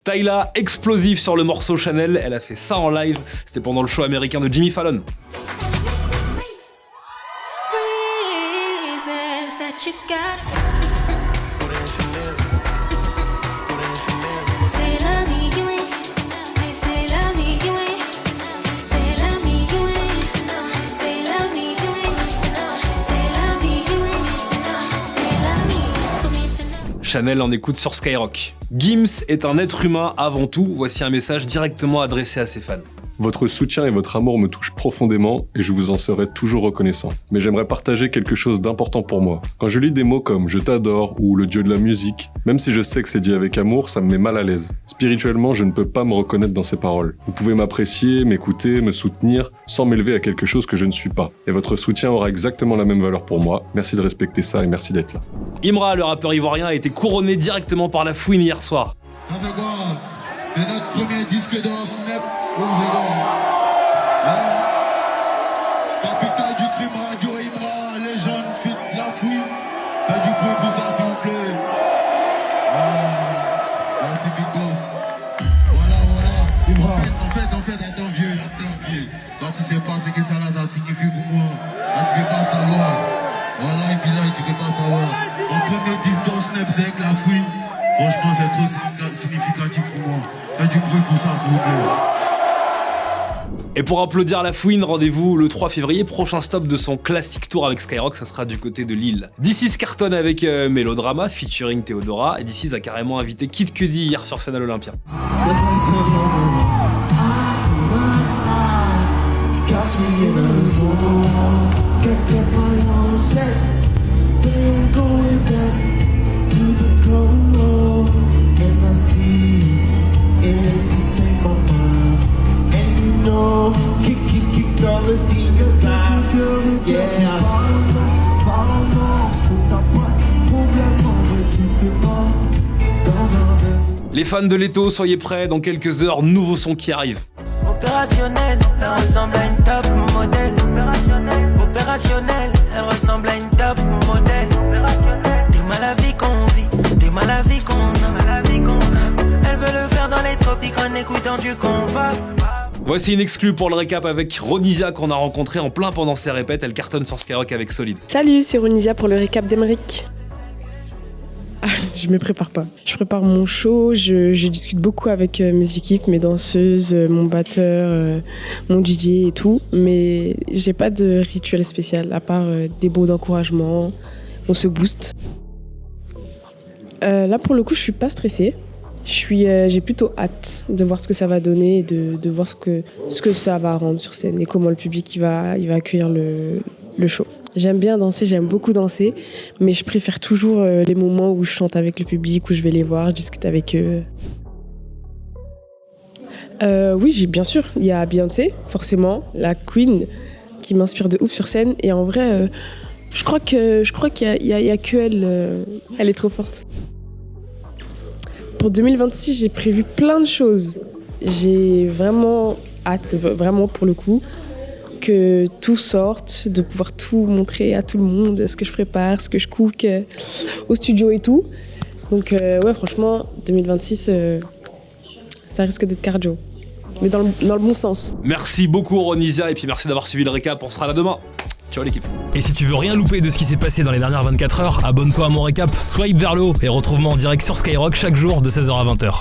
Tyla, explosive sur le morceau Chanel, elle a fait ça en live, c'était pendant le show américain de Jimmy Fallon. Chanel en écoute sur Skyrock. Gims est un être humain avant tout, voici un message directement adressé à ses fans. Votre soutien et votre amour me touchent profondément et je vous en serai toujours reconnaissant. Mais j'aimerais partager quelque chose d'important pour moi. Quand je lis des mots comme « je t'adore » ou « le dieu de la musique », même si je sais que c'est dit avec amour, ça me met mal à l'aise. Spirituellement, je ne peux pas me reconnaître dans ces paroles. Vous pouvez m'apprécier, m'écouter, me soutenir, sans m'élever à quelque chose que je ne suis pas. Et votre soutien aura exactement la même valeur pour moi. Merci de respecter ça et merci d'être là. Imra, le rappeur ivoirien, a été couronné directement par la Fouine hier soir. Ça c'est quoi? C'est notre premier disque d'or Snap. Capitale du crime, Radio Imra, légende, fit la fouille. Faites du bruit pour ça s'il vous plaît. Merci Big Boss. Voilà. En fait, attends vieux. Toi tu sais pas ce que ça là, ça signifie pour moi. Là tu peux pas savoir. Voilà, et puis là tu peux pas savoir. Mon premier disque d'or Snap c'est avec la fouille. Franchement c'est trop significatif pour moi. Faites du bruit pour ça s'il vous plaît. Et pour applaudir la Fouine, rendez-vous le 3 février, prochain stop de son classique tour avec Skyrock, ça sera du côté de Lille. This cartonne avec Mélodrama, featuring Théodora, et This a carrément invité Kid Cudi hier sur scène à l'Olympia. Les fans de Leto, soyez prêts, dans quelques heures, nouveau son qui arrive. Opérationnel, elle ressemble à une top modèle. Opérationnel, elle ressemble à une top modèle. T'es mal à vie qu'on vit, t'es mal à vie qu'on a. Elle veut le faire dans les tropiques en écoutant du combat. Voici une exclue pour le récap avec Ronisia qu'on a rencontré en plein pendant ses répètes, elle cartonne sur Skyrock avec Solide. Salut, c'est Ronisia pour le récap d'Emeric. Je me prépare pas. Je prépare mon show, je discute beaucoup avec mes équipes, mes danseuses, mon batteur, mon DJ et tout, mais j'ai pas de rituel spécial à part des mots d'encouragement, on se booste. Là pour le coup, je suis pas stressée. J'ai plutôt hâte de voir ce que ça va donner et de voir ce que ça va rendre sur scène et comment le public il va accueillir le show. J'aime bien danser, j'aime beaucoup danser, mais je préfère toujours les moments où je chante avec le public, où je vais les voir, je discute avec eux. Oui, bien sûr, il y a Beyoncé, forcément, la Queen, qui m'inspire de ouf sur scène. Et en vrai, je crois qu'il y a que elle, elle est trop forte. Pour 2026, j'ai prévu plein de choses. J'ai vraiment hâte, vraiment pour le coup, que tout sorte, de pouvoir tout montrer à tout le monde, ce que je prépare, ce que je cook au studio et tout. Donc ouais, franchement, 2026, ça risque d'être cardio. Mais dans le bon sens. Merci beaucoup Ronisia et puis merci d'avoir suivi le récap, on sera là demain. Ciao l'équipe. Et si tu veux rien louper de ce qui s'est passé dans les dernières 24 heures, abonne-toi à mon récap, swipe vers le haut et retrouve-moi en direct sur Skyrock chaque jour de 16h à 20h.